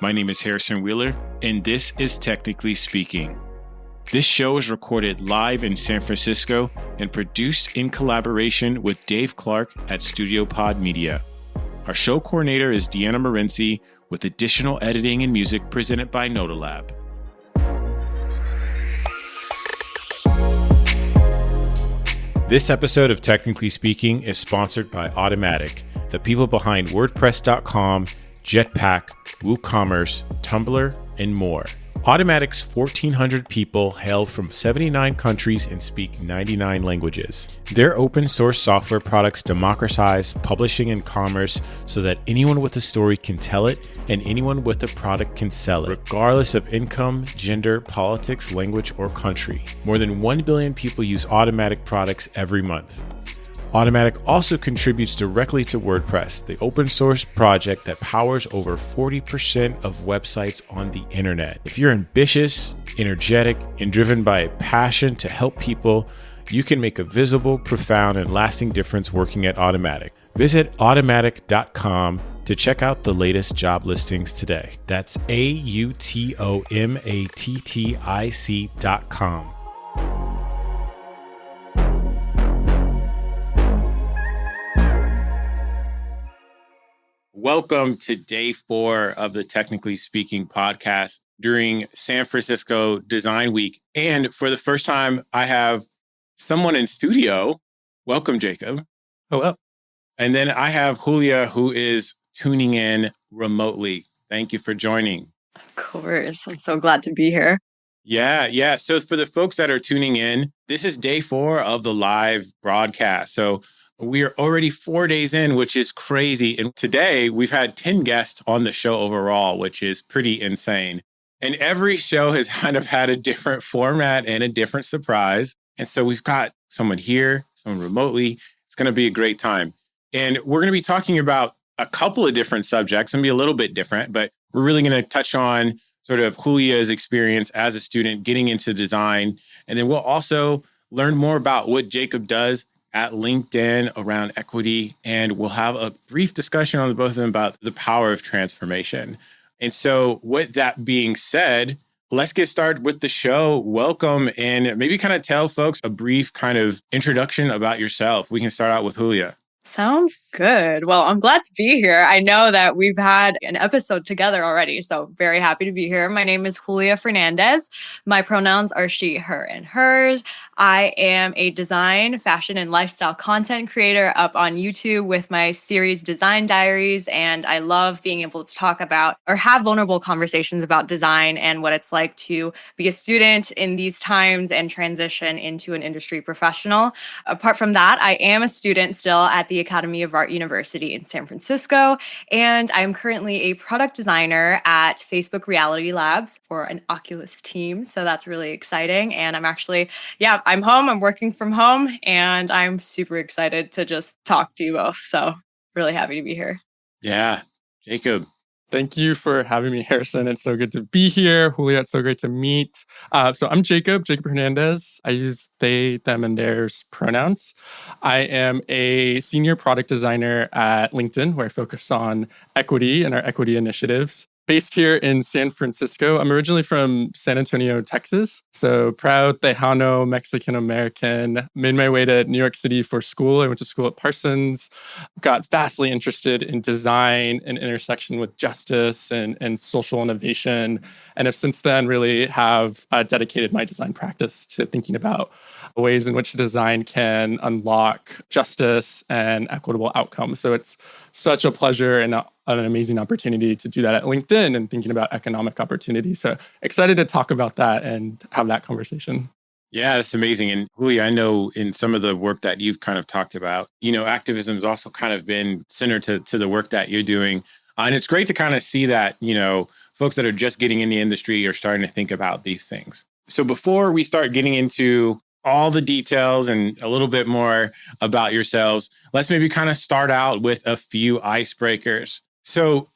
My name is Harrison Wheeler, and this is Technically Speaking. This show is recorded live in San Francisco and produced in collaboration with Dave Clark at Studio Pod Media. Our show coordinator is Deanna Morenci, with additional editing and music presented by Nodalab. This episode of Technically Speaking is sponsored by Automatic, the people behind WordPress.com, Jetpack, WooCommerce, Tumblr, and more. Automatic's 1,400 people hail from 79 countries and speak 99 languages. Their open source software products democratize publishing and commerce so that anyone with a story can tell it and anyone with a product can sell it, regardless of income, gender, politics, language, or country. More than 1 billion people use Automatic products every month. Automatic also contributes directly to WordPress, the open source project that powers over 40% of websites on the internet. If you're ambitious, energetic, and driven by a passion to help people, you can make a visible, profound, and lasting difference working at Automatic. Visit automatic.com to check out the latest job listings today. That's AUTOMATTIC.com. Welcome to day 4 of the Technically Speaking podcast during San Francisco Design Week. And for the first time, I have someone in studio. Welcome, Jacob. Hello. And then I have Julia, who is tuning in remotely. Thank you for joining. Of course. I'm so glad to be here. Yeah. So for the folks that are tuning in, this is day 4 of the live broadcast. So we are already 4 days in, which is crazy. And today we've had 10 guests on the show overall, which is pretty insane. And every show has kind of had a different format and a different surprise. And so we've got someone here, someone remotely. It's going to be a great time. And we're going to be talking about a couple of different subjects. It's going to be a little bit different, but we're really going to touch on sort of Julia's experience as a student getting into design. And then we'll also learn more about what Jacob does at LinkedIn around equity, and we'll have a brief discussion on both of them about the power of transformation. And so with that being said, let's get started with the show. Welcome, and maybe kind of tell folks a brief kind of introduction about yourself. We can start out with Julia. Sounds good. Well, I'm glad to be here. I know that we've had an episode together already, so very happy to be here. My name is Julia Fernandez. My pronouns are she, her, and hers. I am a design, fashion, and lifestyle content creator up on YouTube with my series Design Diaries, and I love being able to talk about or have vulnerable conversations about design and what it's like to be a student in these times and transition into an industry professional. Apart from that, I am a student still at the Academy of Art University in San Francisco, and I'm currently a product designer at Facebook Reality Labs for an Oculus team. So that's really exciting. And I'm actually, I'm home. I'm working from home, and I'm super excited to just talk to you both. So really happy to be here. Yeah, Jacob. Thank you for having me, Harrison. It's so good to be here. Julia, it's so great to meet. So I'm Jacob Hernandez. I use they, them, and theirs pronouns. I am a senior product designer at LinkedIn, where I focus on equity and our equity initiatives. Based here in San Francisco. I'm originally from San Antonio, Texas. So proud Tejano, Mexican-American. Made my way to New York City for school. I went to school at Parsons. Got vastly interested in design and intersection with justice and social innovation. And have since then really have dedicated my design practice to thinking about ways in which design can unlock justice and equitable outcomes. So it's such a pleasure and an amazing opportunity to do that at LinkedIn and thinking about economic opportunity. So excited to talk about that and have that conversation. Yeah, that's amazing. And Julia, I know in some of the work that you've kind of talked about, activism has also kind of been centered to the work that you're doing. And it's great to kind of see that, folks that are just getting in the industry are starting to think about these things. So before we start getting into all the details and a little bit more about yourselves, let's maybe kind of start out with a few icebreakers. So,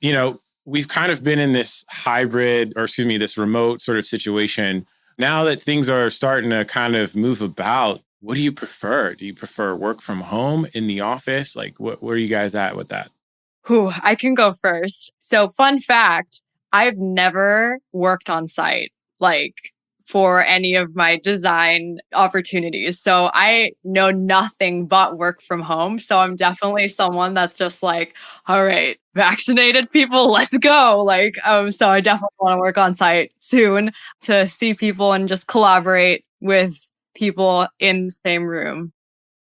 we've kind of been in this this remote sort of situation. Now that things are starting to kind of move about, what do you prefer? Do you prefer work from home, in the office? Like, where are you guys at with that? I can go first. So fun fact, I've never worked on site, like for any of my design opportunities. So I know nothing but work from home. So I'm definitely someone that's just like, all right, vaccinated people, let's go. So I definitely want to work on site soon to see people and just collaborate with people in the same room.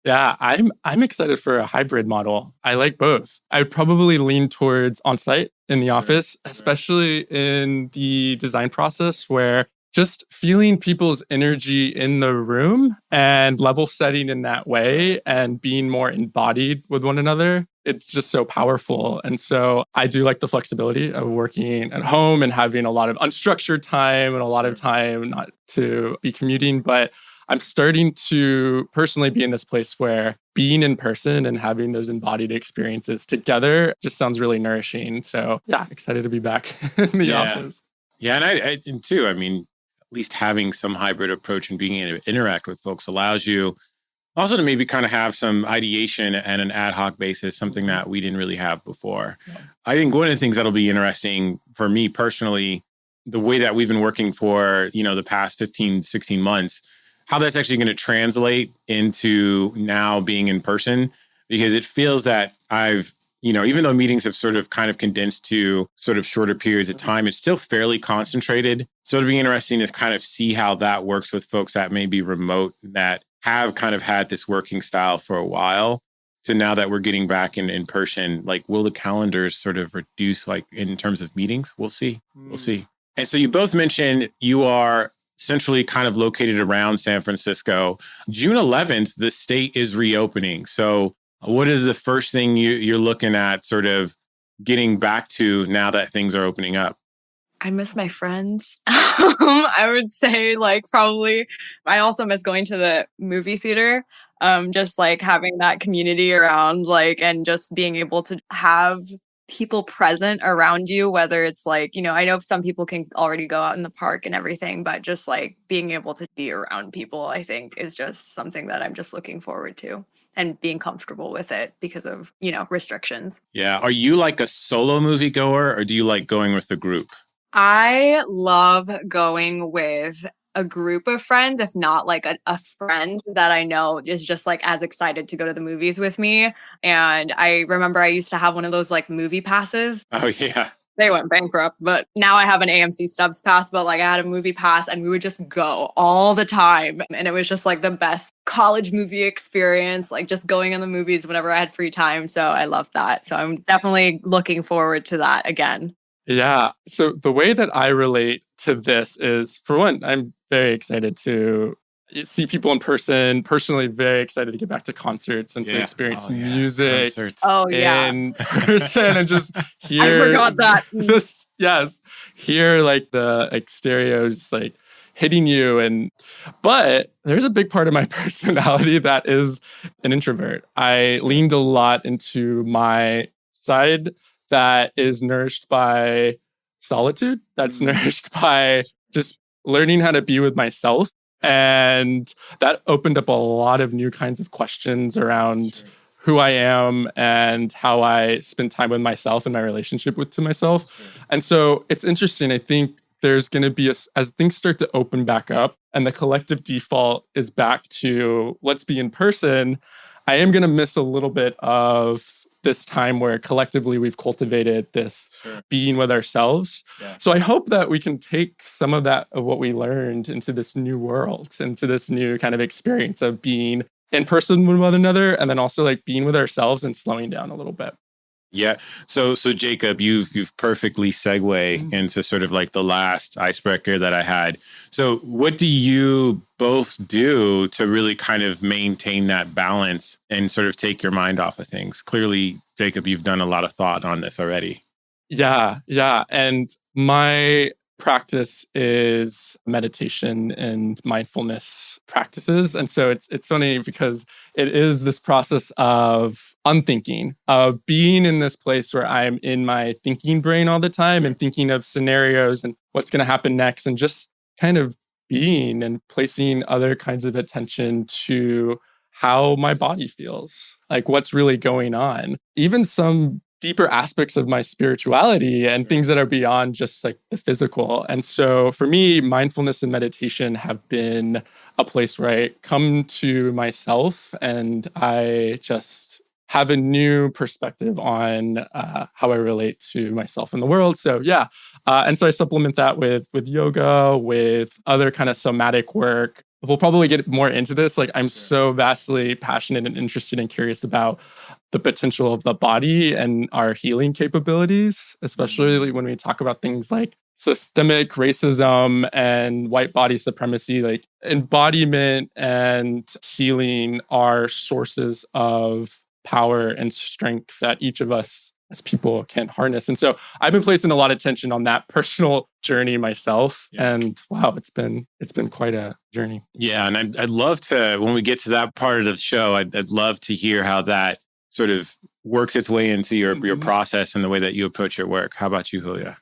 Yeah, I'm excited for a hybrid model. I like both. I'd probably lean towards on-site in the office, especially in the design process where just feeling people's energy in the room and level setting in that way and being more embodied with one another, it's just so powerful. And so I do like the flexibility of working at home and having a lot of unstructured time and a lot of time not to be commuting. But I'm starting to personally be in this place where being in person and having those embodied experiences together just sounds really nourishing. So yeah, excited to be back in the office. Yeah, and too, I mean, at least having some hybrid approach and being able to interact with folks allows you also to maybe kind of have some ideation and an ad hoc basis, something that we didn't really have before. Yeah. I think one of the things that'll be interesting for me personally, the way that we've been working for, the past 15, 16 months, how that's actually going to translate into now being in person, because it feels that even though meetings have sort of kind of condensed to sort of shorter periods of time, it's still fairly concentrated. So it'll be interesting to kind of see how that works with folks that may be remote, that have kind of had this working style for a while. So now that we're getting back in person, like, will the calendars sort of reduce, like, in terms of meetings? We'll see. We'll see. And so you both mentioned you are centrally kind of located around San Francisco. June 11th, the state is reopening. So what is the first thing you're looking at sort of getting back to now that things are opening up? I miss my friends. I would say probably I also miss going to the movie theater. Just having that community around and just being able to have people present around you, whether it's I know some people can already go out in the park and everything, but just being able to be around people, I think is just something that I'm just looking forward to and being comfortable with it because of, restrictions. Yeah. Are you like a solo moviegoer, or do you like going with the group? I love going with a group of friends, if not a friend that I know is just as excited to go to the movies with me. And I remember I used to have one of those movie passes. Oh, yeah. They went bankrupt, but now I have an AMC Stubs pass, but I had a movie pass and we would just go all the time. And it was just the best college movie experience, just going in the movies whenever I had free time. So I love that. So I'm definitely looking forward to that again. Yeah. So the way that I relate to this is, for one, I'm very excited to see people in person. Personally, very excited to get back to concerts and to experience music in person and just hear. I forgot that. This, yes, hear the stereos hitting you. But there's a big part of my personality that is an introvert. I leaned a lot into my side that is nourished by solitude, that's nourished by just learning how to be with myself. And that opened up a lot of new kinds of questions around who I am and how I spend time with myself and my relationship to myself. And so it's interesting. I think there's going to be, as things start to open back up and the collective default is back to let's be in person, I am going to miss a little bit of this time where collectively we've cultivated this being with ourselves. Yeah. So I hope that we can take some of that, of what we learned, into this new world, into this new kind of experience of being in person with one another, and then also being with ourselves and slowing down a little bit. Yeah. So Jacob, you've perfectly segue into sort of the last icebreaker that I had. So what do you both do to really kind of maintain that balance and sort of take your mind off of things? Clearly, Jacob, you've done a lot of thought on this already. Yeah. And my practice is meditation and mindfulness practices. And so it's funny because it is this process of unthinking, of being in this place where I'm in my thinking brain all the time and thinking of scenarios and what's going to happen next, and just kind of being and placing other kinds of attention to how my body feels, what's really going on. Even some deeper aspects of my spirituality and things that are beyond just like the physical. And so for me, mindfulness and meditation have been a place where I come to myself and I just have a new perspective on how I relate to myself in the world. So yeah, and so I supplement that with yoga, with other kind of somatic work. We'll probably get more into this. Like I'm so vastly passionate and interested and curious about the potential of the body and our healing capabilities, especially when we talk about things like systemic racism and white body supremacy. Like embodiment and healing are sources of power and strength that each of us as people can harness. And so I've been placing a lot of attention on that personal journey myself. Yeah. And wow, it's been quite a journey. Yeah. And I'd love to, when we get to that part of the show, I'd love to hear how that sort of works its way into your process and the way that you approach your work. How about you, Julia?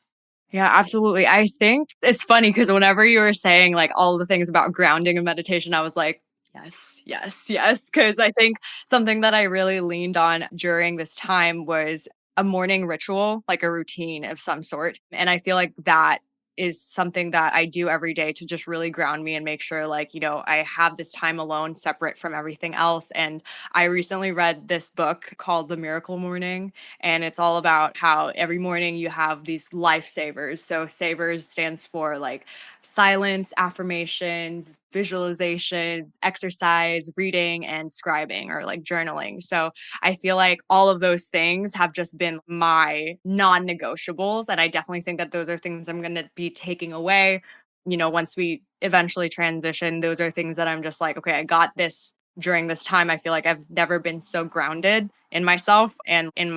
Yeah, absolutely. I think it's funny because whenever you were saying like all the things about grounding and meditation, I was like, yes, yes, yes. Because I think something that I really leaned on during this time was a morning ritual, like a routine of some sort. And I feel like that is something that I do every day to just really ground me and make sure like, I have this time alone separate from everything else. And I recently read this book called The Miracle Morning, and it's all about how every morning you have these lifesavers. So savers stands for like silence, affirmations, visualizations, exercise, reading, and scribing or like journaling. So I feel like all of those things have just been my non-negotiables. And I definitely think that those are things I'm going to be taking away. Once we eventually transition, those are things that I'm just like, okay, I got this during this time. I feel like I've never been so grounded in myself and in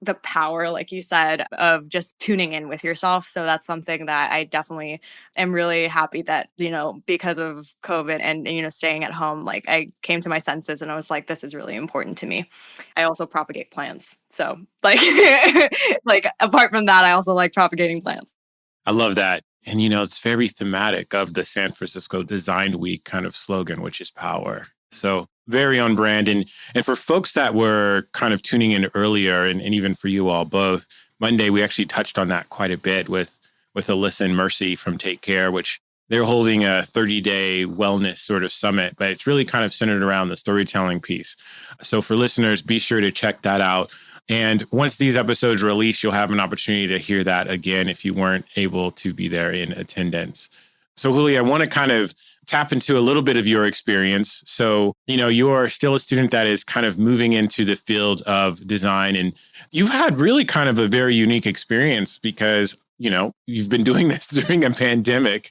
the power, like you said, of just tuning in with yourself. So that's something that I definitely am really happy that, because of COVID and, staying at home, like I came to my senses and I was like, this is really important to me. I also propagate plants. So like, like apart from that, I also like propagating plants. I love that. And, it's very thematic of the San Francisco Design Week kind of slogan, which is power. So very on brand. And for folks that were kind of tuning in earlier, and even for you all both, Monday, we actually touched on that quite a bit with Alyssa and Mercy from Take Care, which they're holding a 30-day wellness sort of summit, but it's really kind of centered around the storytelling piece. So for listeners, be sure to check that out. And once these episodes release, you'll have an opportunity to hear that again if you weren't able to be there in attendance. So Julia, I want to kind of tap into a little bit of your experience. So, you're still a student that is kind of moving into the field of design, and you've had really kind of a very unique experience because, you've been doing this during a pandemic.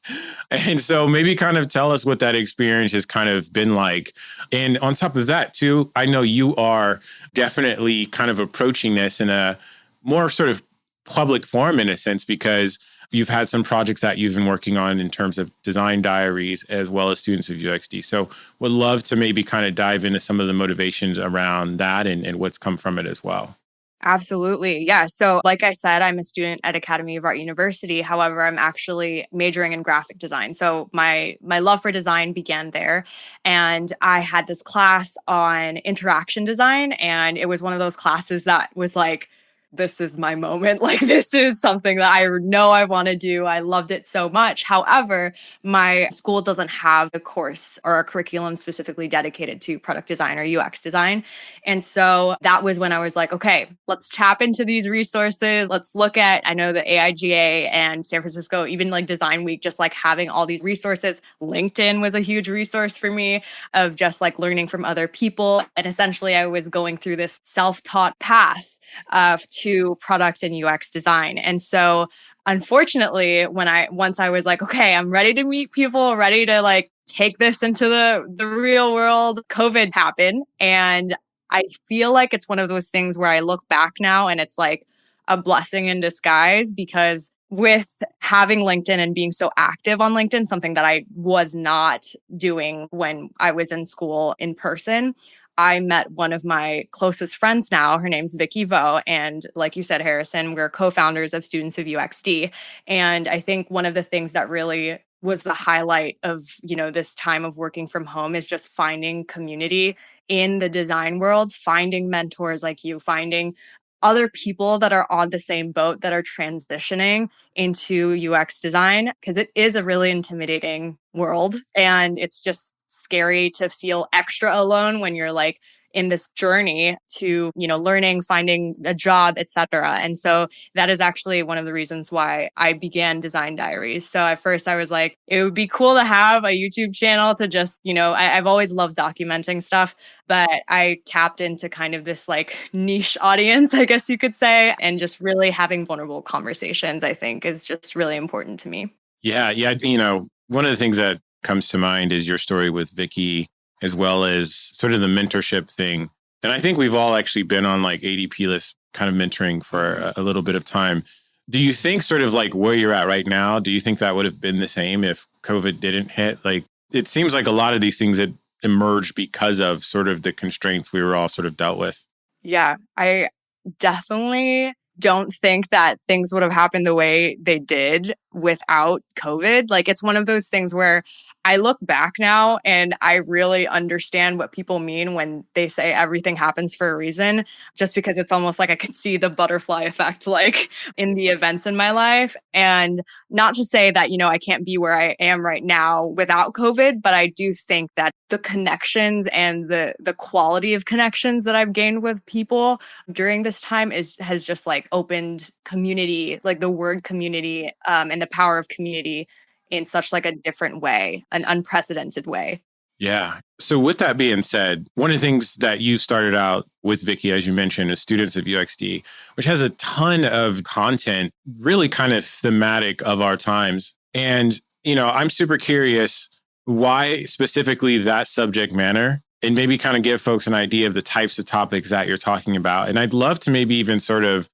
And so maybe kind of tell us what that experience has kind of been like. And on top of that, too, I know you are definitely kind of approaching this in a more sort of public forum in a sense, because you've had some projects that you've been working on in terms of design diaries as well as Students of UXD. So would love to maybe kind of dive into some of the motivations around that and what's come from it as well. Absolutely. Yeah. So like I said, I'm a student at Academy of Art University. However, I'm actually majoring in graphic design. So my love for design began there. And I had this class on interaction design. And it was one of those classes that was like, this is my moment. Like, this is something that I know I want to do. I loved it so much. However, my school doesn't have a course or a curriculum specifically dedicated to product design or UX design. And so that was when I was like, okay, let's tap into these resources. Let's look at, I know the AIGA and San Francisco, even like Design Week, just like having all these resources. LinkedIn was a huge resource for me of just like learning from other people. And essentially I was going through this self-taught path to product and UX design. And so unfortunately, once I was like, okay, I'm ready to meet people, ready to like take this into the real world, COVID happened. And I feel like it's one of those things where I look back now and it's like a blessing in disguise, because with having LinkedIn and being so active on LinkedIn, something that I was not doing when I was in school in person, I met one of my closest friends now. Her name's Vicky Vo. And like you said, Harrison, we're co-founders of Students of UXD. And I think one of the things that really was the highlight of, this time of working from home is just finding community in the design world, finding mentors like you, finding other people that are on the same boat that are transitioning into UX design, because it is a really intimidating world. And it's just scary to feel extra alone when you're like in this journey to, learning, finding a job, etc. And so that is actually one of the reasons why I began Design Diaries. So at first I was like, it would be cool to have a YouTube channel to just, I've always loved documenting stuff, but I tapped into kind of this like niche audience, I guess you could say, and just really having vulnerable conversations, I think is just really important to me. Yeah. One of the things that comes to mind is your story with Vicky, as well as sort of the mentorship thing. And I think we've all actually been on like ADP list kind of mentoring for a little bit of time. Do you think sort of like where you're at right now, do you think that would have been the same if COVID didn't hit? Like, it seems like a lot of these things had emerged because of sort of the constraints we were all sort of dealt with. Yeah, I definitely don't think that things would have happened the way they did without COVID. Like, it's one of those things where I look back now and I really understand what people mean when they say everything happens for a reason, just because it's almost like I can see the butterfly effect, like in the events in my life. And not to say that, I can't be where I am right now without COVID, but I do think that the connections and the quality of connections that I've gained with people during this time has just like opened community, like the word community, and the power of community in such like a different way, an unprecedented way. Yeah. So with that being said, one of the things that you started out with, Vicky, as you mentioned, is Students of UXD, which has a ton of content, really kind of thematic of our times. And, I'm super curious why specifically that subject matter, and maybe kind of give folks an idea of the types of topics that you're talking about. And I'd love to maybe even sort of,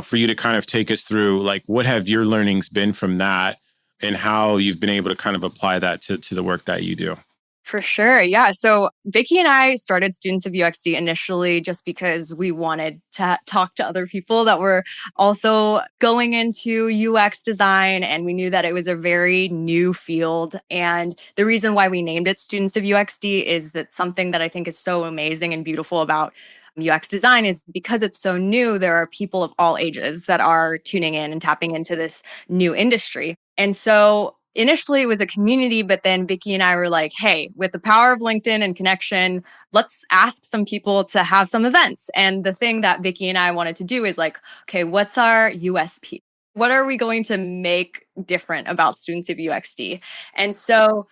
for you to kind of take us through, like, what have your learnings been from that and how you've been able to kind of apply that to the work that you do. For sure. Yeah. So Vicky and I started Students of UXD initially just because we wanted to talk to other people that were also going into UX design. And we knew that it was a very new field. And the reason why we named it Students of UXD is that something that I think is so amazing and beautiful about UX design is because it's so new, there are people of all ages that are tuning in and tapping into this new industry. And so initially it was a community, but then Vicky and I were like, hey, with the power of LinkedIn and connection, let's ask some people to have some events. And the thing that Vicky and I wanted to do is like, okay, what's our USP? What are we going to make different about Students of UXD? And so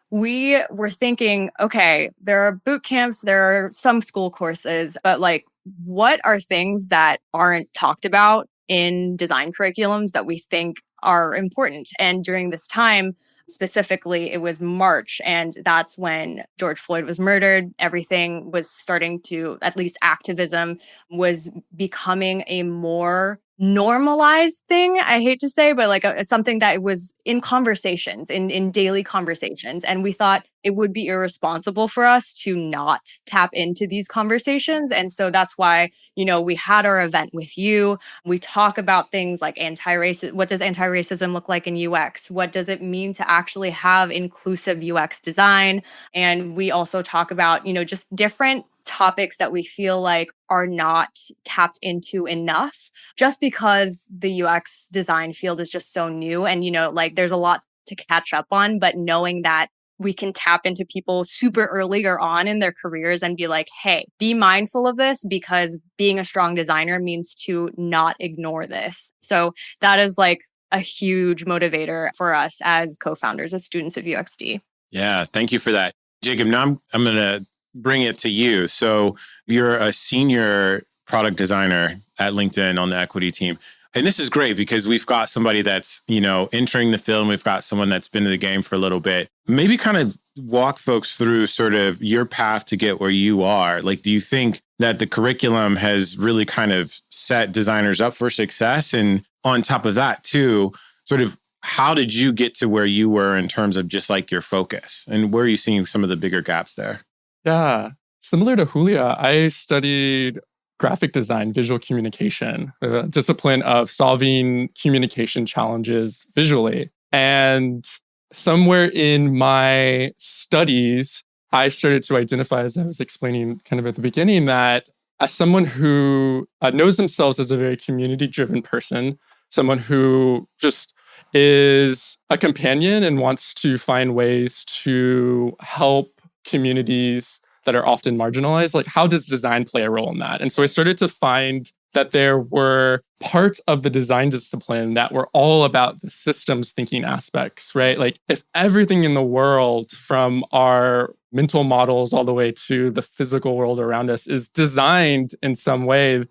we were thinking, okay, there are boot camps, there are some school courses, but like, what are things that aren't talked about in design curriculums that we think are important? And during this time, specifically, it was March, and that's when George Floyd was murdered. Everything was starting to, at least activism was becoming a more normalized thing. I hate to say, but like something that was in conversations, in daily conversations. And we thought it would be irresponsible for us to not tap into these conversations. And so that's why, we had our event with you. We talk about things like anti-racism. What does anti-racism look like in UX? What does it mean to actually have inclusive UX design? And we also talk about, just different topics that we feel like are not tapped into enough, just because the UX design field is just so new. And, like there's a lot to catch up on, but knowing that we can tap into people super earlier on in their careers and be like, hey, be mindful of this, because being a strong designer means to not ignore this. So that is like a huge motivator for us as co-founders of Students of UXD. Yeah, thank you for that. Jacob, now I'm going to bring it to you. So you're a senior product designer at LinkedIn on the equity team. And this is great because we've got somebody that's, entering the field, and we've got someone that's been in the game for a little bit. Maybe kind of walk folks through sort of your path to get where you are. Like, do you think that the curriculum has really kind of set designers up for success? And on top of that, too, sort of how did you get to where you were in terms of just like your focus? And where are you seeing some of the bigger gaps there? Yeah. Similar to Julia, I studied graphic design, visual communication, the discipline of solving communication challenges visually. And somewhere in my studies, I started to identify, as I was explaining kind of at the beginning, that as someone who knows themselves as a very community-driven person, someone who just is a companion and wants to find ways to help communities that are often marginalized, like how does design play a role in that? And so I started to find that there were parts of the design discipline that were all about the systems thinking aspects, right? Like if everything in the world, from our mental models all the way to the physical world around us, is designed in some way,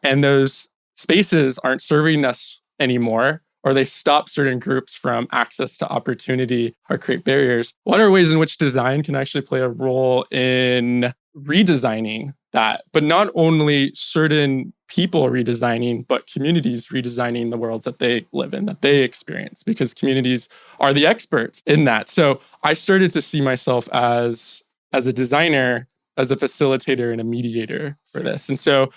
and those spaces aren't serving us anymore, or they stop certain groups from access to opportunity or create barriers, what are ways in which design can actually play a role in redesigning that? But not only certain people redesigning, but communities redesigning the worlds that they live in, that they experience, because communities are the experts in that. So I started to see myself as a designer, as a facilitator and a mediator for this. And so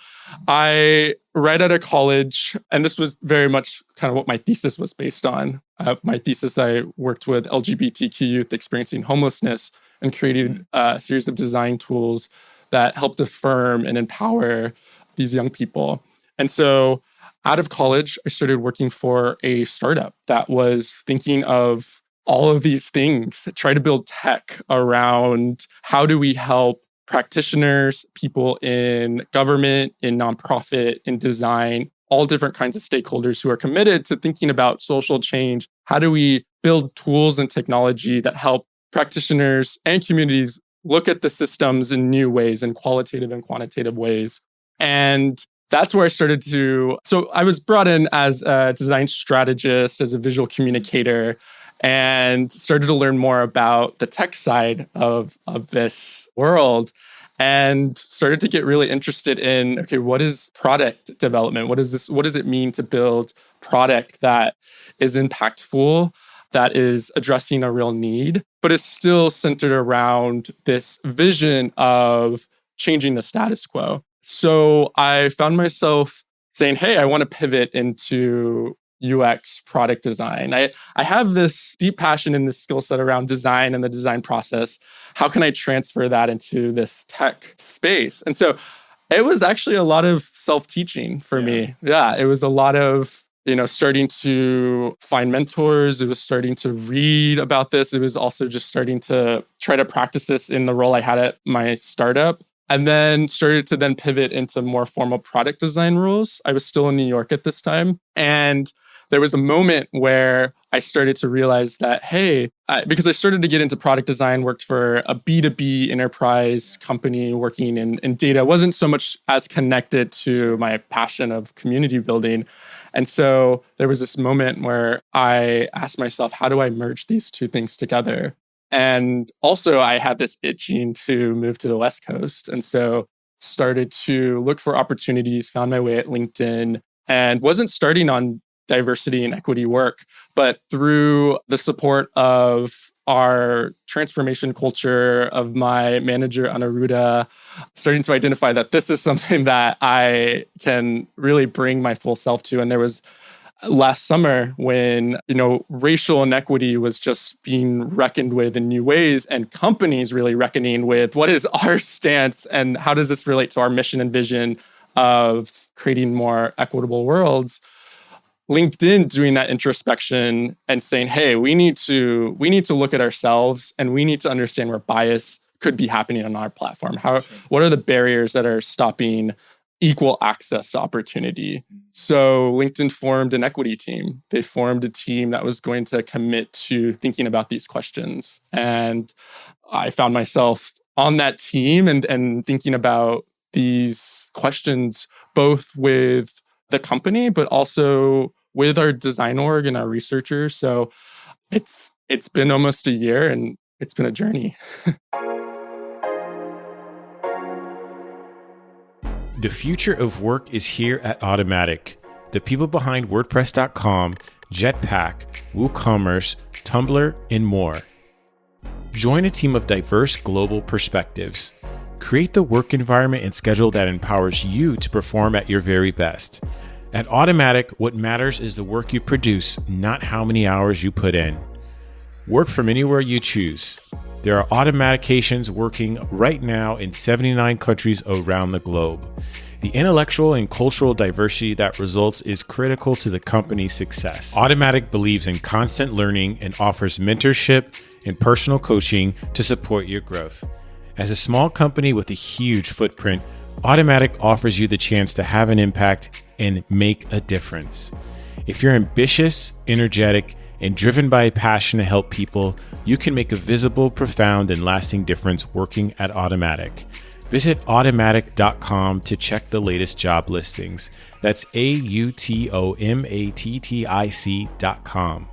right out of college, and this was very much kind of what my thesis was based on. My thesis, I worked with LGBTQ youth experiencing homelessness and created a series of design tools that helped affirm and empower these young people. And so out of college, I started working for a startup that was thinking of all of these things, try to build tech around how do we help practitioners, people in government, in nonprofit, in design, all different kinds of stakeholders who are committed to thinking about social change. How do we build tools and technology that help practitioners and communities look at the systems in new ways, in qualitative and quantitative ways? And that's where I started to. So I was brought in as a design strategist, as a visual communicator, and started to learn more about the tech side of this world, and started to get really interested in, okay, what is product development? What does it mean to build product that is impactful, that is addressing a real need, but is still centered around this vision of changing the status quo? So I found myself saying, hey, I want to pivot into UX product design. I have this deep passion in this skill set around design and the design process. How can I transfer that into this tech space? And so it was actually a lot of self-teaching for me. Yeah, it was a lot of, starting to find mentors. It was starting to read about this. It was also just starting to try to practice this in the role I had at my startup. And then started to then pivot into more formal product design roles. I was still in New York at this time. And there was a moment where I started to realize that, hey, because I started to get into product design, worked for a B2B enterprise company working in data, wasn't so much as connected to my passion of community building. And so there was this moment where I asked myself, how do I merge these two things together? And also I had this itching to move to the West Coast. And so started to look for opportunities, found my way at LinkedIn, and wasn't starting on diversity and equity work, but through the support of our transformation culture, of my manager, Anaruda, starting to identify that this is something that I can really bring my full self to. And there was last summer when, racial inequity was just being reckoned with in new ways, and companies really reckoning with what is our stance and how does this relate to our mission and vision of creating more equitable worlds. LinkedIn doing that introspection and saying, hey, we need to look at ourselves, and we need to understand where bias could be happening on our platform. What are the barriers that are stopping equal access to opportunity? So LinkedIn formed an equity team. They formed a team that was going to commit to thinking about these questions. And I found myself on that team and thinking about these questions, both with the company, but also with our design org and our researchers. So it's been almost a year, and it's been a journey. The future of work is here at Automatic. The people behind WordPress.com, Jetpack, WooCommerce, Tumblr, and more. Join a team of diverse global perspectives. Create the work environment and schedule that empowers you to perform at your very best. At Automatic, what matters is the work you produce, not how many hours you put in. Work from anywhere you choose. There are automatications working right now in 79 countries around the globe. The intellectual and cultural diversity that results is critical to the company's success. Automatic believes in constant learning and offers mentorship and personal coaching to support your growth. As a small company with a huge footprint, Automatic offers you the chance to have an impact and make a difference. If you're ambitious, energetic, and driven by a passion to help people, you can make a visible, profound, and lasting difference working at Automatic. Visit automatic.com to check the latest job listings. That's AUTOMATTIC.com.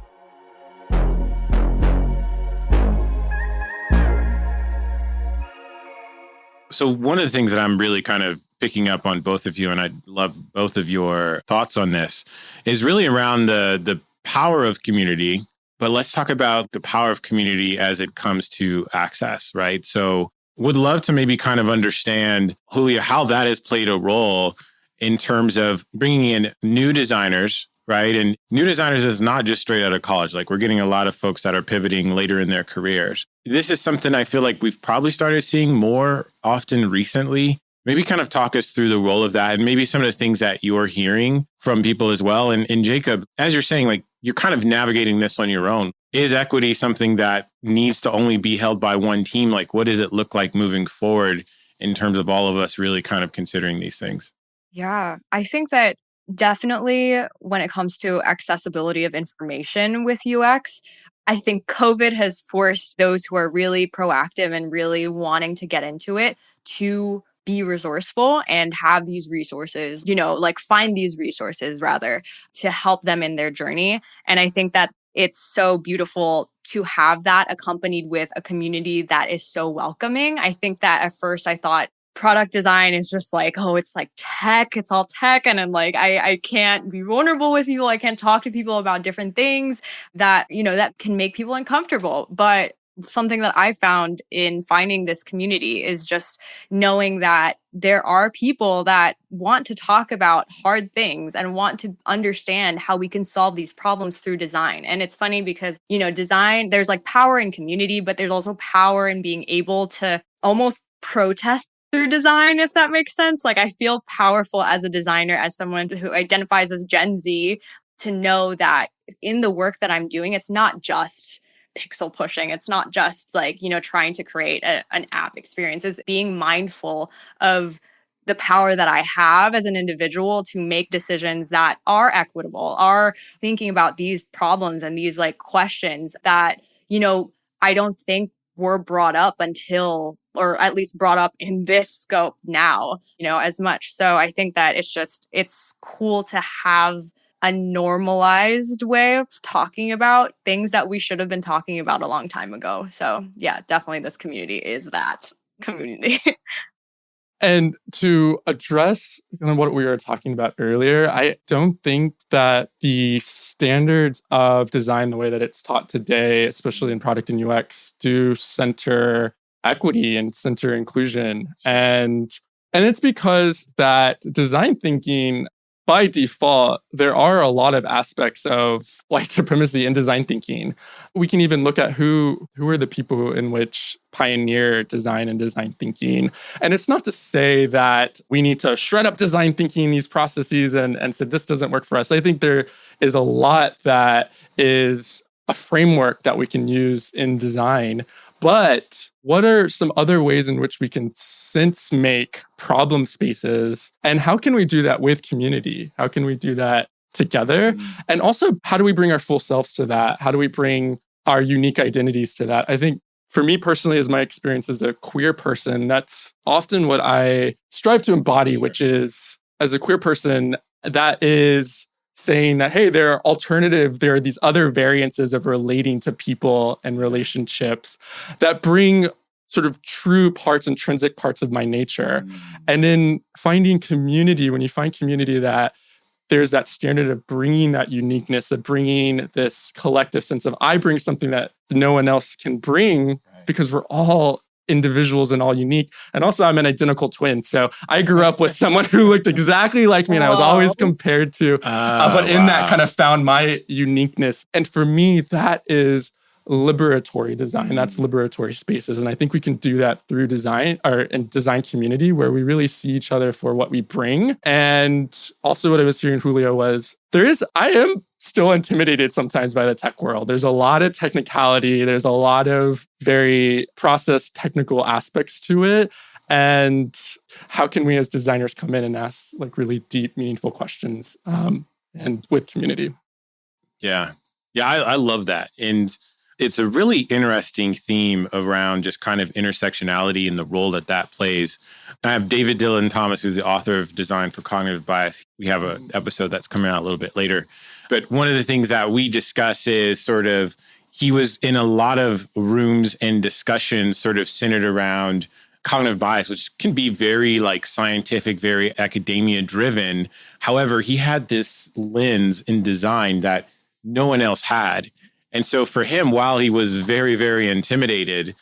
So one of the things that I'm really kind of picking up on both of you, and I'd love both of your thoughts on this, is really around the power of community. But let's talk about the power of community as it comes to access, right? So would love to maybe kind of understand, Julia, how that has played a role in terms of bringing in new designers, right? And new designers is not just straight out of college. Like we're getting a lot of folks that are pivoting later in their careers. This is something I feel like we've probably started seeing more often recently. Maybe kind of talk us through the role of that and maybe some of the things that you're hearing from people as well. And Jacob, as you're saying, like you're kind of navigating this on your own. Is equity something that needs to only be held by one team? Like, what does it look like moving forward in terms of all of us really kind of considering these things? Yeah, I think that definitely when it comes to accessibility of information with UX, I think COVID has forced those who are really proactive and really wanting to get into it to be resourceful and have these resources, like find these resources rather to help them in their journey. And I think that it's so beautiful to have that accompanied with a community that is so welcoming. I think that at first I thought product design is just like, oh, it's like tech, it's all tech. And I'm like, I can't be vulnerable with people. I can't talk to people about different things that, that can make people uncomfortable. But something that I found in finding this community is just knowing that there are people that want to talk about hard things and want to understand how we can solve these problems through design. And it's funny because, design, there's like power in community, but there's also power in being able to almost protest through design, if that makes sense. Like I feel powerful as a designer, as someone who identifies as Gen Z, to know that in the work that I'm doing, it's not just pixel pushing. It's not just like, trying to create an app experience. It's being mindful of the power that I have as an individual to make decisions that are equitable, are thinking about these problems and these like questions that, I don't think were brought up until, or at least brought up in this scope now, as much. So I think that it's cool to have a normalized way of talking about things that we should have been talking about a long time ago. So yeah, definitely this community is that community. And to address kind of what we were talking about earlier, I don't think that the standards of design, the way that it's taught today, especially in product and UX, do center equity and center inclusion. And it's because that design thinking, by default, there are a lot of aspects of white supremacy in design thinking. We can even look at who are the people in which pioneer design and design thinking. And it's not to say that we need to shred up design thinking, these processes, and say this doesn't work for us. I think there is a lot that is a framework that we can use in design. But what are some other ways in which we can sense make problem spaces? And how can we do that with community? How can we do that together? And also, how do we bring our full selves to that? How do we bring our unique identities to that? I think for me personally, as my experience as a queer person, that's often what I strive to embody, which is, as a queer person, that is saying that, hey, there are these other variances of relating to people and relationships that bring sort of true parts, intrinsic parts of my nature. And in finding community, when you find community that there's that standard of bringing that uniqueness, of bringing this collective sense of I bring something that no one else can bring because we're all individuals and all unique. And also I'm an identical twin. So I grew up with someone who looked exactly like me and I was always compared to, but in that kind of found my uniqueness. And for me, that is liberatory design. That's liberatory spaces. And I think we can do that through design or in design community where we really see each other for what we bring. And also what I was hearing, Julio, was I am still intimidated sometimes by the tech world. There's a lot of technicality. There's a lot of very process technical aspects to it. And how can we as designers come in and ask like really deep, meaningful questions and with community? Yeah. Yeah, I love that. And it's a really interesting theme around just kind of intersectionality and the role that plays. I have David Dylan Thomas, who's the author of Design for Cognitive Bias. We have an episode that's coming out a little bit later. But one of the things that we discuss is sort of, he was in a lot of rooms and discussions sort of centered around cognitive bias, which can be very like scientific, very academia driven. However, he had this lens in design that no one else had. And so for him, while he was very, very intimidated,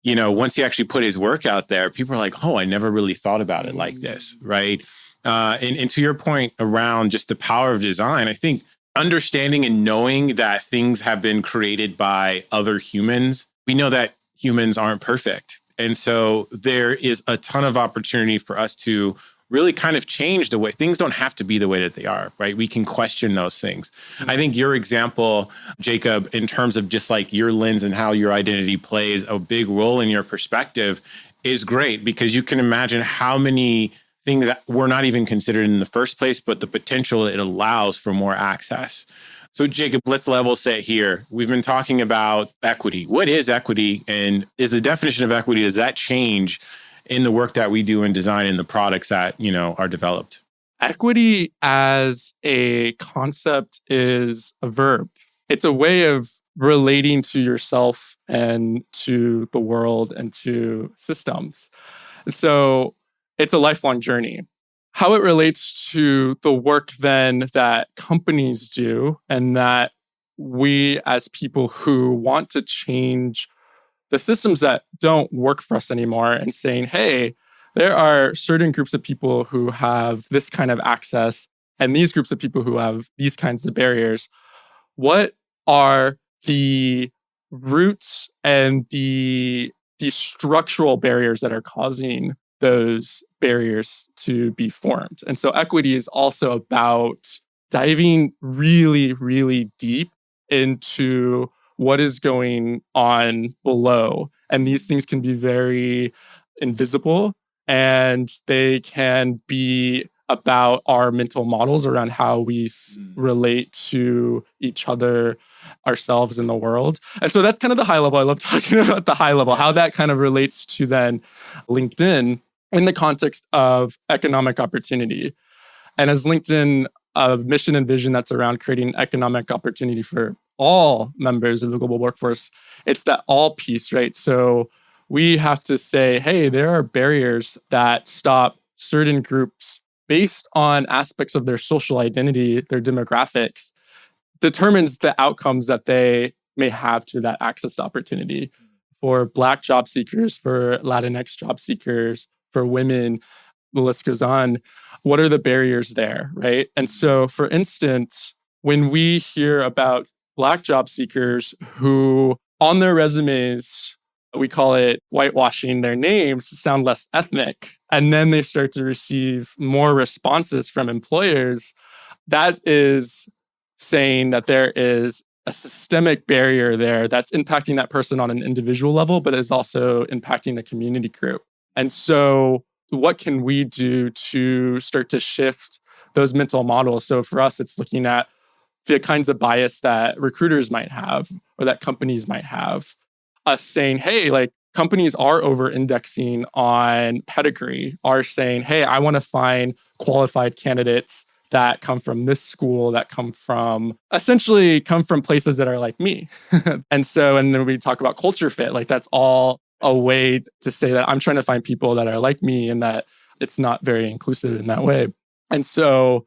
once he actually put his work out there, people are like, oh, I never really thought about it like this, right? And to your point around just the power of design, I think understanding and knowing that things have been created by other humans, we know that humans aren't perfect. And so there is a ton of opportunity for us to really kind of change the way things don't have to be the way that they are, right? We can question those things. I think your example, Jacob, in terms of just like your lens and how your identity plays a big role in your perspective is great because you can imagine how many things that were not even considered in the first place, but the potential it allows for more access. So Jacob, let's level set here. We've been talking about equity. What is equity? And is the definition of equity, does that change in the work that we do in design and the products that, are developed? Equity as a concept is a verb. It's a way of relating to yourself and to the world and to systems. So it's a lifelong journey. How it relates to the work then that companies do and that we as people who want to change the systems that don't work for us anymore and saying, hey, there are certain groups of people who have this kind of access and these groups of people who have these kinds of barriers. What are the roots and the structural barriers that are causing those barriers to be formed? And so equity is also about diving really, really deep into what is going on below. And these things can be very invisible and they can be about our mental models around how we relate to each other, ourselves, in the world. And so that's kind of the high level. I love talking about the high level, how that kind of relates to then LinkedIn in the context of economic opportunity. And as LinkedIn, a mission and vision that's around creating economic opportunity for all members of the global workforce, it's that all piece, right? So we have to say, hey, there are barriers that stop certain groups based on aspects of their social identity, their demographics, determines the outcomes that they may have to that access to opportunity. For Black job seekers, for Latinx job seekers, for women, the list goes on. What are the barriers there, right? And so, for instance, when we hear about Black job seekers who on their resumes, we call it whitewashing their names to sound less ethnic, and then they start to receive more responses from employers, that is saying that there is a systemic barrier there that's impacting that person on an individual level, but is also impacting the community group. And so what can we do to start to shift those mental models? So for us, it's looking at the kinds of bias that recruiters might have or that companies might have. Us saying, hey, like companies are over-indexing on pedigree, are saying, hey, I want to find qualified candidates that come from this school, that come from places that are like me. And then we talk about culture fit, like that's all a way to say that I'm trying to find people that are like me and that it's not very inclusive in that way. And so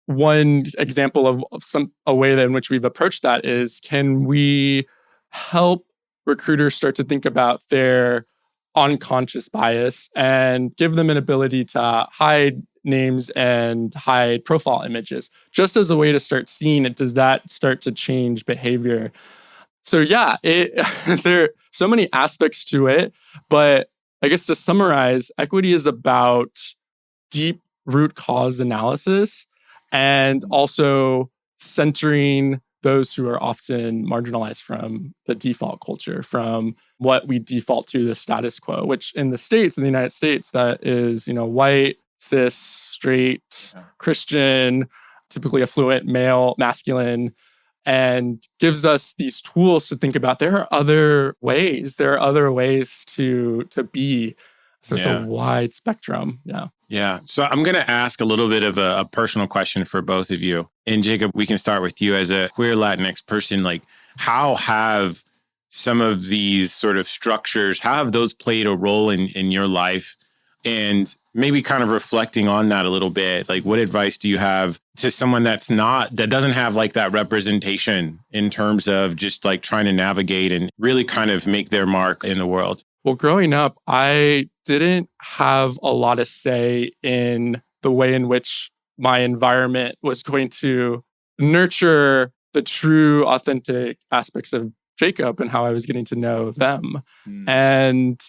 one example of a way in which we've approached that is, can we help recruiters start to think about their unconscious bias and give them an ability to hide names and hide profile images, just as a way to start seeing it. Does that start to change behavior? So yeah, there are so many aspects to it, but I guess to summarize, equity is about deep root cause analysis and also centering those who are often marginalized from the default culture, from what we default to, the status quo, which in the United States, that is, white, cis, straight, Christian, typically affluent, male, masculine, and gives us these tools to think about there are other ways. There are other ways to be. So it's a wide spectrum. Yeah. Yeah. So I'm going to ask a little bit of a personal question for both of you. And Jacob, we can start with you as a queer Latinx person. Like, how have some of these sort of structures, how have those played a role in your life? And maybe kind of reflecting on that a little bit, like what advice do you have to someone that doesn't have like that representation in terms of just like trying to navigate and really kind of make their mark in the world? Well, growing up, I didn't have a lot of say in the way in which my environment was going to nurture the true, authentic aspects of Jacob and how I was getting to know them. And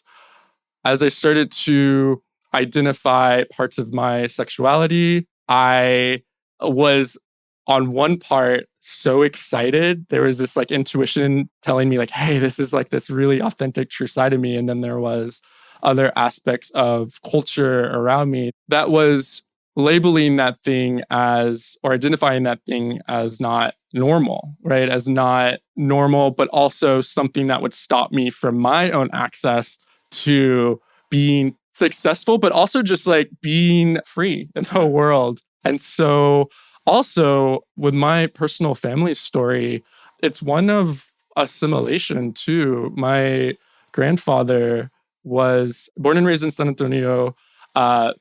as I started to identify parts of my sexuality, I was on one part so excited. There was this like intuition telling me like, hey, this is like this really authentic, true side of me. And then there was other aspects of culture around me that was labeling that thing as, or identifying that thing as not normal, right? As not normal, but also something that would stop me from my own access to being successful, but also just like being free in the world. And so also with my personal family story, it's one of assimilation too. My grandfather was born and raised in San Antonio,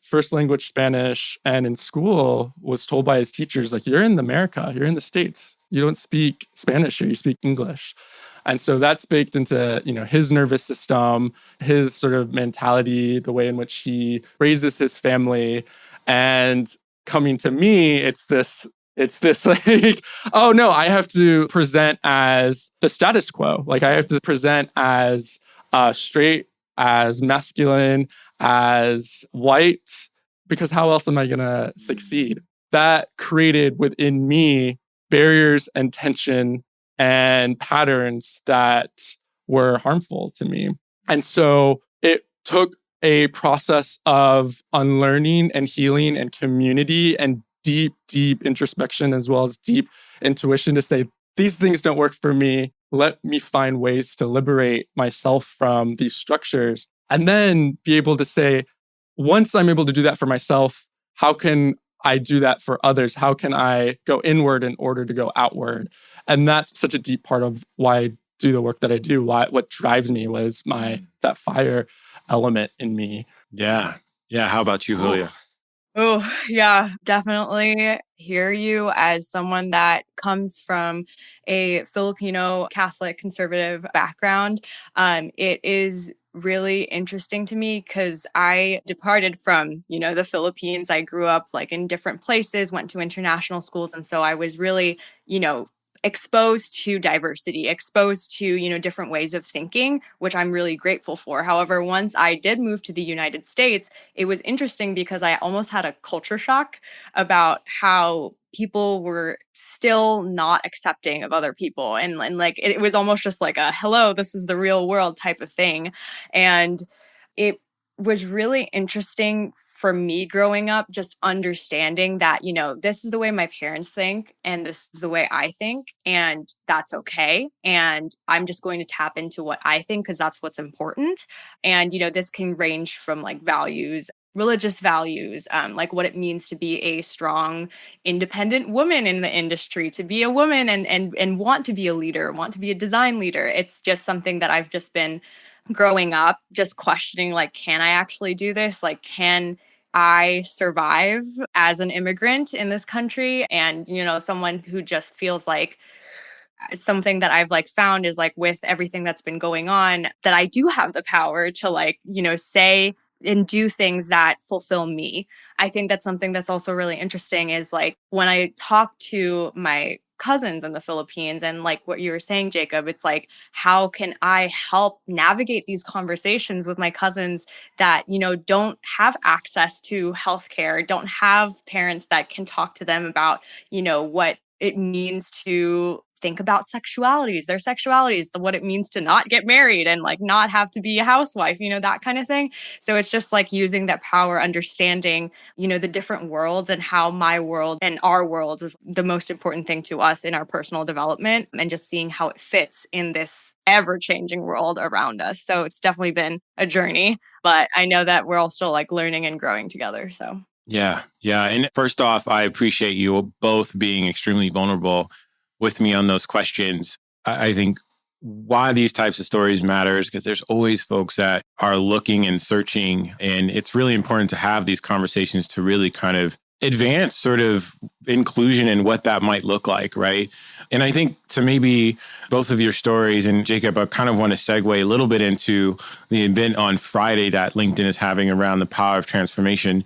first language Spanish, and in school was told by his teachers, like, you're in America, you're in the States. You don't speak Spanish here, you speak English. And so that's baked into, his nervous system, his sort of mentality, the way in which he raises his family. And coming to me, it's this like, oh no, I have to present as the status quo. Like I have to present as straight, as masculine, as white, because how else am I going to succeed? That created within me barriers and tension and patterns that were harmful to me. And so it took a process of unlearning and healing and community and deep, deep introspection, as well as deep intuition to say, these things don't work for me. Let me find ways to liberate myself from these structures. And then be able to say, once I'm able to do that for myself, how can I do that for others? How can I go inward in order to go outward? And that's such a deep part of why I do the work that I do. What drives me was that fire element in me. Yeah. Yeah. How about you, Julia? Oh, yeah, definitely hear you as someone that comes from a Filipino Catholic conservative background. It is really interesting to me because I departed from, the Philippines. I grew up like in different places, went to international schools. And so I was really, exposed to diversity, exposed to, different ways of thinking, which I'm really grateful for. However, once I did move to the United States, it was interesting because I almost had a culture shock about how people were still not accepting of other people. And like, it was almost just like a, hello, this is the real world type of thing. And it was really interesting for me growing up, just understanding that, this is the way my parents think and this is the way I think, and that's okay. And I'm just going to tap into what I think because that's what's important. And, this can range from like values, religious values, like what it means to be a strong, independent woman in the industry, to be a woman and want to be a leader, want to be a design leader. It's just something that I've just been growing up, just questioning, like, can I actually do this? Like, can I survive as an immigrant in this country? And, someone who just feels like something that I've like found is like with everything that's been going on, that I do have the power to like, say and do things that fulfill me. I think that's something that's also really interesting is like when I talk to my cousins in the Philippines. And like what you were saying, Jacob, it's like, how can I help navigate these conversations with my cousins that, don't have access to healthcare, don't have parents that can talk to them about, what it means to think about their sexualities, what it means to not get married and like not have to be a housewife, that kind of thing. So it's just like using that power, understanding, the different worlds and how my world and our world is the most important thing to us in our personal development, and just seeing how it fits in this ever-changing world around us. So it's definitely been a journey, but I know that we're all still like learning and growing together. So Yeah. Yeah. And first off, I appreciate you both being extremely vulnerable with me on those questions. I think why these types of stories matters because there's always folks that are looking and searching. And it's really important to have these conversations to really kind of advance sort of inclusion and what that might look like, right? And I think to maybe both of your stories, and Jacob, I kind of want to segue a little bit into the event on Friday that LinkedIn is having around the power of transformation.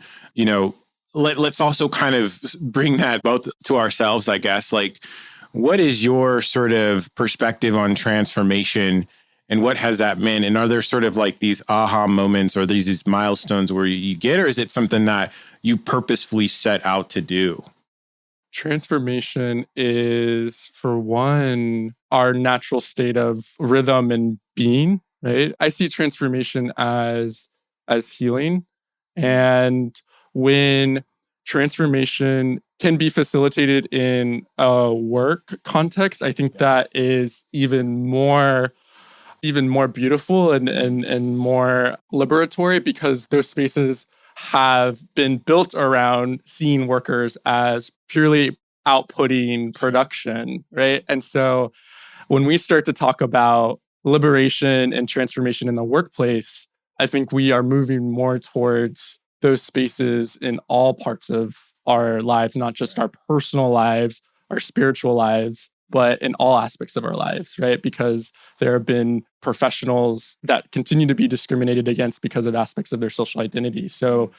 Let's also kind of bring that both to ourselves, I guess. Like, what is your sort of perspective on transformation and what has that meant? And are there sort of like these aha moments or these milestones where you get, or is it something that you purposefully set out to do? Transformation is, for one, our natural state of rhythm and being, right? I see transformation as healing. And when transformation can be facilitated in a work context, I think that is even more beautiful and more liberatory, because those spaces have been built around seeing workers as purely outputting production, right? And so when we start to talk about liberation and transformation in the workplace, I think we are moving more towards those spaces in all parts of our lives, not just our personal lives, our spiritual lives, but in all aspects of our lives, right? Because there have been professionals that continue to be discriminated against because of aspects of their social identity. So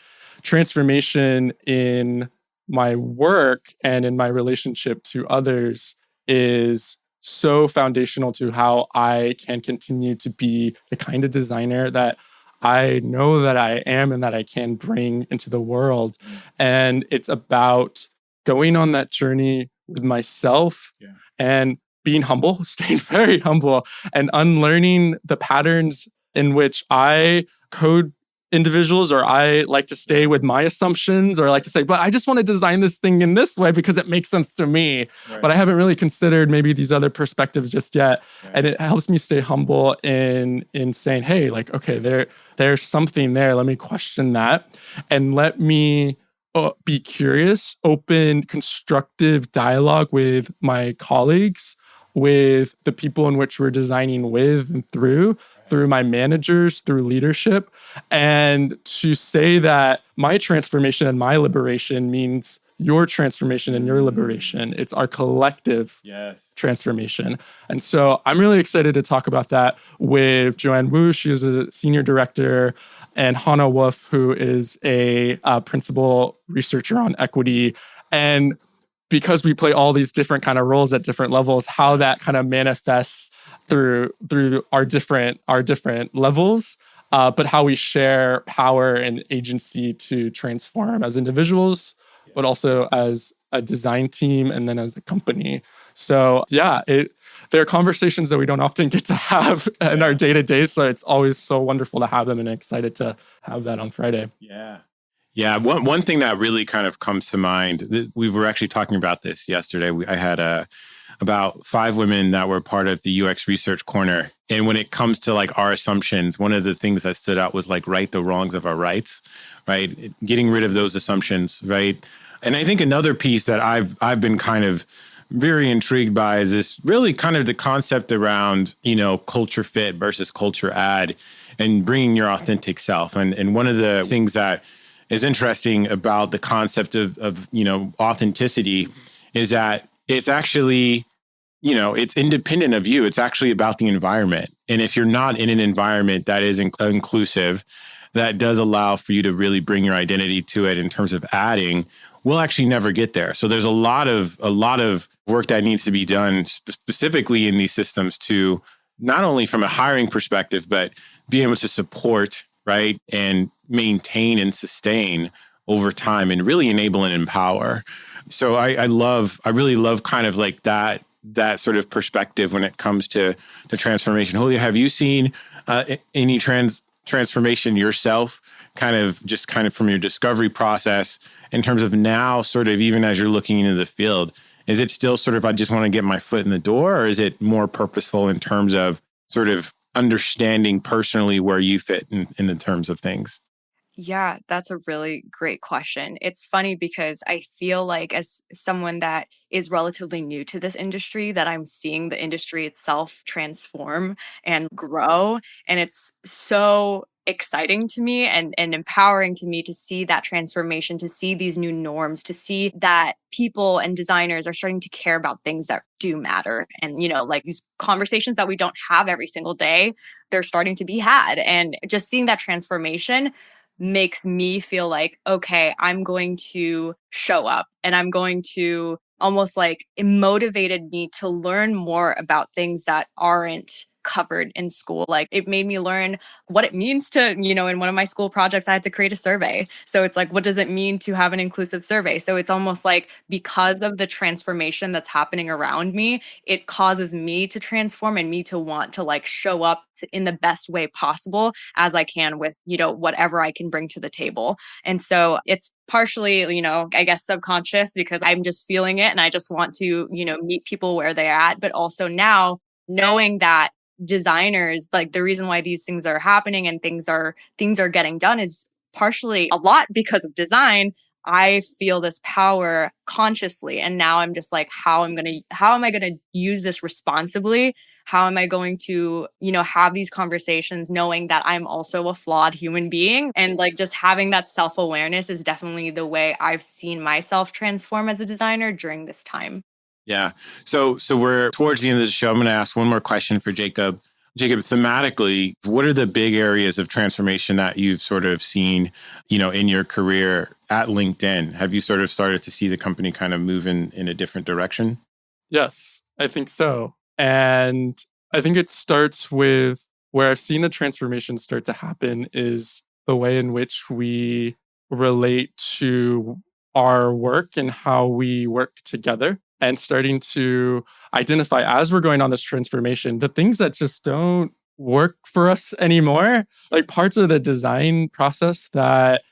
transformation in my work and in my relationship to others is so foundational to how I can continue to be the kind of designer that I know that I am and that I can bring into the world. And it's about going on that journey with myself and being humble, staying very humble, and unlearning the patterns in which I code individuals, or I like to stay with my assumptions, or I like to say, but I just want to design this thing in this way because it makes sense to me. Right. But I haven't really considered maybe these other perspectives just yet. Right. And it helps me stay humble in saying, hey, like, okay, there's something there. Let me question that. And let me be curious, open, constructive dialogue with my colleagues, with the people in which we're designing with and through my managers, through leadership. And to say that my transformation and my liberation means your transformation and your liberation. It's our collective transformation. And so I'm really excited to talk about that with Joanne Wu. She is a senior director, and Hannah Wolf, who is a principal researcher on equity. And because we play all these different kind of roles at different levels, how that kind of manifests through our different levels, but how we share power and agency to transform as individuals, but also as a design team and then as a company. So there are conversations that we don't often get to have in our day-to-day. So it's always so wonderful to have them, and excited to have that on Friday. Yeah. One thing that really kind of comes to mind, we were actually talking about this yesterday. I had about 5 women that were part of the UX Research Corner. And when it comes to like our assumptions, one of the things that stood out was like right the wrongs of our rights, right? Getting rid of those assumptions, right? And I think another piece that I've been kind of very intrigued by is this really kind of the concept around, culture fit versus culture add, and bringing your authentic self. And one of the things that is interesting about the concept of authenticity is that it's actually, it's independent of you. It's actually about the environment. And if you're not in an environment that is inclusive, that does allow for you to really bring your identity to it in terms of adding, we'll actually never get there. So there's a lot of work that needs to be done specifically in these systems to not only from a hiring perspective, but be able to support, right, and maintain and sustain over time and really enable and empower. So I really love kind of like that sort of perspective when it comes to transformation. Julia, have you seen any transformation yourself, kind of from your discovery process in terms of now sort of even as you're looking into the field? Is it still sort of, I just want to get my foot in the door, or is it more purposeful in terms of sort of understanding personally where you fit in the terms of things? Yeah, that's a really great question. It's funny because I feel like as someone that is relatively new to this industry, that I'm seeing the industry itself transform and grow. And it's so exciting to me and empowering to me to see that transformation, to see these new norms, to see that people and designers are starting to care about things that do matter. And, like these conversations that we don't have every single day, they're starting to be had. And just seeing that transformation makes me feel like, okay, I'm going to show up and I'm going to almost like it motivated me to learn more about things that aren't covered in school. Like it made me learn what it means to, in one of my school projects, I had to create a survey. So it's like, what does it mean to have an inclusive survey? So it's almost like because of the transformation that's happening around me, it causes me to transform and me to want to like show up in the best way possible as I can with, whatever I can bring to the table. And so it's partially, I guess subconscious because I'm just feeling it and I just want to, meet people where they're at. But also now knowing that designers, like the reason why these things are happening and things are getting done is partially a lot because of design. I feel this power consciously. And now I'm just like, how am I going to use this responsibly? How am I going to, have these conversations knowing that I'm also a flawed human being? And like just having that self-awareness is definitely the way I've seen myself transform as a designer during this time. Yeah. So we're towards the end of the show. I'm going to ask one more question for Jacob. Jacob, thematically, what are the big areas of transformation that you've sort of seen, in your career at LinkedIn? Have you sort of started to see the company kind of move in a different direction? Yes, I think so. And I think it starts with where I've seen the transformation start to happen is the way in which we relate to our work and how we work together, and starting to identify as we're going on this transformation, the things that just don't work for us anymore, like parts of the design process that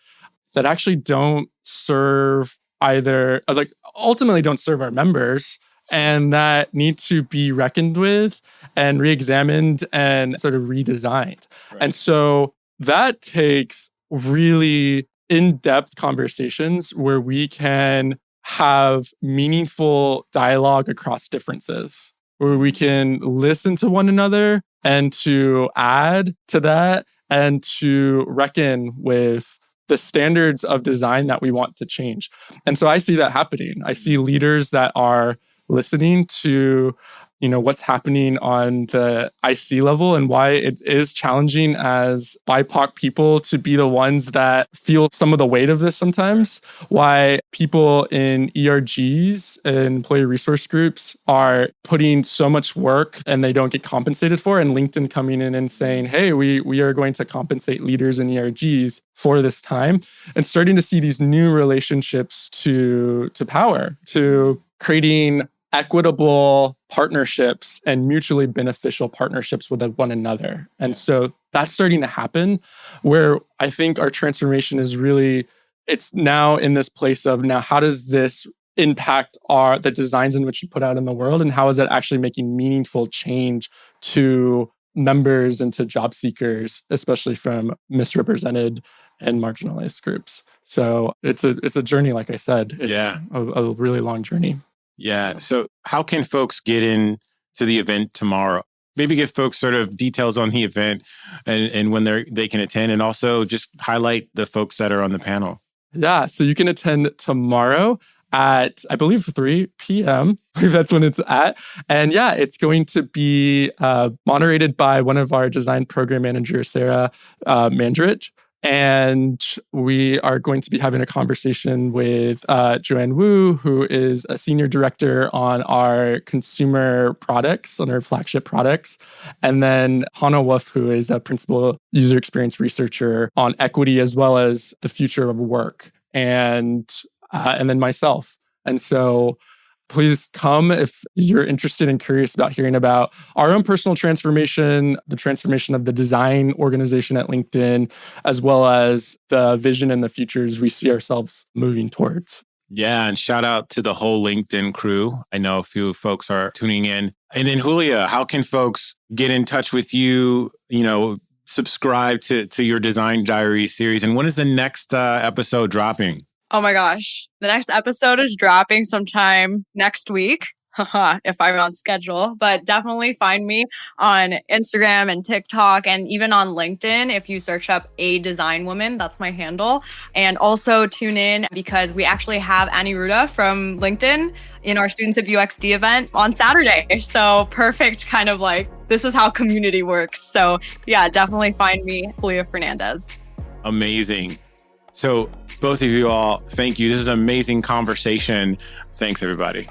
actually don't serve either, like ultimately don't serve our members, and that need to be reckoned with and re-examined and sort of redesigned. Right. And so that takes really in-depth conversations where we can have meaningful dialogue across differences, where we can listen to one another and to add to that and to reckon with the standards of design that we want to change. And so I see that happening. I see leaders that are listening to what's happening on the IC level and why it is challenging as BIPOC people to be the ones that feel some of the weight of this sometimes. Why people in ERGs and employee resource groups are putting so much work and they don't get compensated for, and LinkedIn coming in and saying, hey, we are going to compensate leaders in ERGs for this time, and starting to see these new relationships to power, to creating equitable partnerships and mutually beneficial partnerships with one another. And so that's starting to happen, where I think our transformation is really, it's now in this place of now, how does this impact the designs in which we put out in the world? And how is that actually making meaningful change to members and to job seekers, especially from misrepresented and marginalized groups? So it's a journey, like I said. It's a really long journey. Yeah. So how can folks get in to the event tomorrow? Maybe give folks sort of details on the event and when they can attend, and also just highlight the folks that are on the panel. Yeah. So you can attend tomorrow at, I believe, 3 p.m. I believe that's when it's at. And yeah, it's going to be moderated by one of our design program managers, Sarah Mandrich. And we are going to be having a conversation with Joanne Wu, who is a senior director on our consumer products, on our flagship products. And then Hannah Wolf, who is a principal user experience researcher on equity as well as the future of work. And then myself. And so please come if you're interested and curious about hearing about our own personal transformation, the transformation of the design organization at LinkedIn, as well as the vision and the futures we see ourselves moving towards. Yeah, and shout out to the whole LinkedIn crew. I know a few folks are tuning in. And then Julia, how can folks get in touch with you, subscribe to your Design Diary series? And when is the next episode dropping? Oh my gosh. The next episode is dropping sometime next week, if I'm on schedule. But definitely find me on Instagram and TikTok and even on LinkedIn. If you search up A Design Woman, that's my handle. And also tune in because we actually have Annie Ruda from LinkedIn in our Students of UXD event on Saturday. So perfect, kind of like, this is how community works. So yeah, definitely find me, Julia Fernandez. Amazing. So both of you all, thank you. This is an amazing conversation. Thanks, everybody.